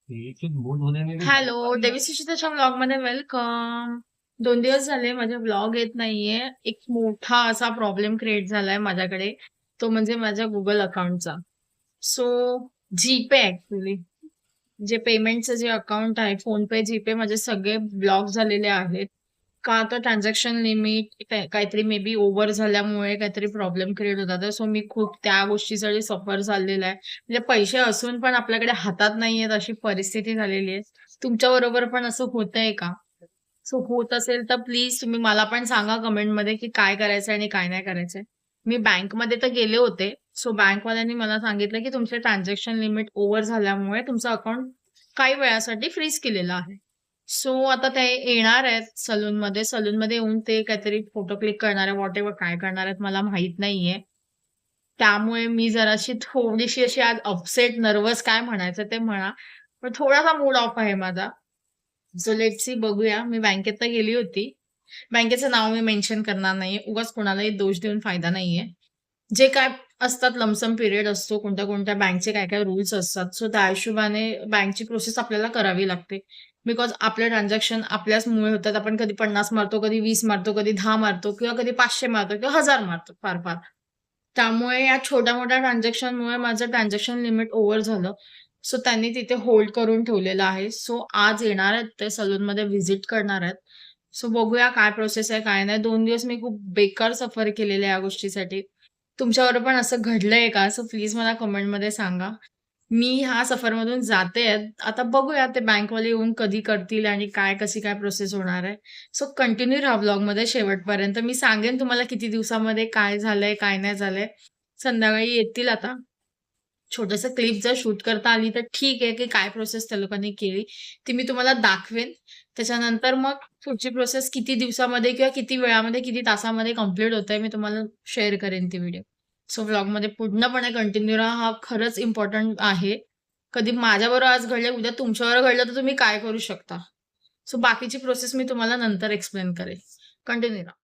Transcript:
एक एक मूड होने में भी बहुत हॅलो, टाइम लग देवीसूचिताच्या व्लॉगमध्ये वेलकम. 2 दिवस झाले माझे व्लॉग येत नाहीये. एक मोठा असा प्रॉब्लेम क्रिएट झालाय माझ्याकडे. तो म्हणजे माझ्या गुगल अकाउंटचा. सो जीपे ऍक्च्युली जे पेमेंटचं जे अकाउंट आहे, फोनपे, जीपे माझे सगळे ब्लॉक झालेले आहेत. का तर ट्रान्झॅक्शन लिमिट काहीतरी मे बी ओव्हर झाल्यामुळे काहीतरी प्रॉब्लेम क्रिएट होतात. सो मी खूप त्या गोष्टीसाठी सफर झालेला आहे. म्हणजे पैसे असून पण आपल्याकडे हातात नाहीयेत अशी परिस्थिती झालेली आहे. तुमच्या बरोबर पण असं होतंय का? सो होत असेल तर प्लीज तुम्ही मला पण सांगा कमेंटमध्ये की काय करायचंय आणि काय नाही करायचंय. मी बँकमध्ये तर गेले होते. सो बँकवाल्यांनी मला सांगितलं की तुमचे ट्रान्झॅक्शन लिमिट ओव्हर झाल्यामुळे तुमचं अकाउंट काही वेळासाठी फ्रीज केलेलं आहे. सो आता ते येणार आहेत सलूनमध्ये. सलूनमध्ये येऊन ते काहीतरी फोटो क्लिक करणार आहे, व्हॉटएव्हर काय करणार आहेत मला माहित नाहीये. त्यामुळे मी जराशी थोडीशी अशी आज अपसेट, नर्व्हस काय म्हणायचं ते म्हणा. पण थोडासा मूड ऑफ आहे माझा. सो लेट्स सी बघूया. मी बँकेत तर गेली होती. बँकेचं नाव मी मेन्शन करणार नाहीये. उगाच कोणालाही दोष देऊन फायदा नाहीये. जे काय असतात लमसम पिरियड असतो, कोणत्या-कोणत्या बँकचे काय-काय रूल्स असतात. सो त्या हिशोबाने बँकची प्रोसेस आपल्याला करावी लागते. बिकॉज आपले ट्रान्झॅक्शन आपल्याचमुळे होतात. आपण कधी 50 मारतो, कधी 20 मारतो, कधी 10 मारतो किंवा कधी 500 मारतो किंवा 1000 मारतो फार-फार. त्यामुळे या छोट्या-मोठ्या ट्रान्झॅक्शनमुळे माझं ट्रान्झॅक्शन लिमिट ओव्हर झालं. सो त्यांनी तिथे होल्ड करून ठेवलेलं आहे. सो आज येणार आहेत ते सलूनमध्ये व्हिजिट करणार आहेत. सो बघूया काय प्रोसेस आहे, काय नाही. 2 दिवस मी खूप बेकार सफर केलेलं आहे या गोष्टीसाठी. तुमच्याबरोबर पण असं घडलंय का? सो प्लीज मला कमेंटमध्ये सांगा. मी ह्या सफरमधून जातेय. आता बघूया ते बँकवाले येऊन कधी करतील आणि काय कशी काय प्रोसेस होणार आहे. सो कंटिन्यू राहा व्लॉगमध्ये शेवटपर्यंत. मी सांगेन तुम्हाला किती दिवसामध्ये काय झालंय, काय नाही झालंय. संध्याकाळी येतील आता. छोटंसं क्लिप जर शूट करता आली तर ठीक आहे, की काय प्रोसेस त्या लोकांनी केली, ती मी तुम्हाला दाखवेन. त्याच्यानंतर मग पुढची प्रोसेस किती दिवसामध्ये किंवा किती वेळामध्ये, किती तासामध्ये कंप्लीट होतंय, मी तुम्हाला शेअर करेन ती व्हिडिओ. सो व्लॉगमध्ये पूर्णपणे कंटिन्यू राहा. हा खरंच इम्पोर्टंट आहे. कधी माझ्याबरोबर आज घडलंय, उद्या तुमच्याबरोबर घडलं तर तुम्ही काय करू शकता. सो बाकीची प्रोसेस मी तुम्हाला नंतर एक्सप्लेन करेन. कंटिन्यू राहा.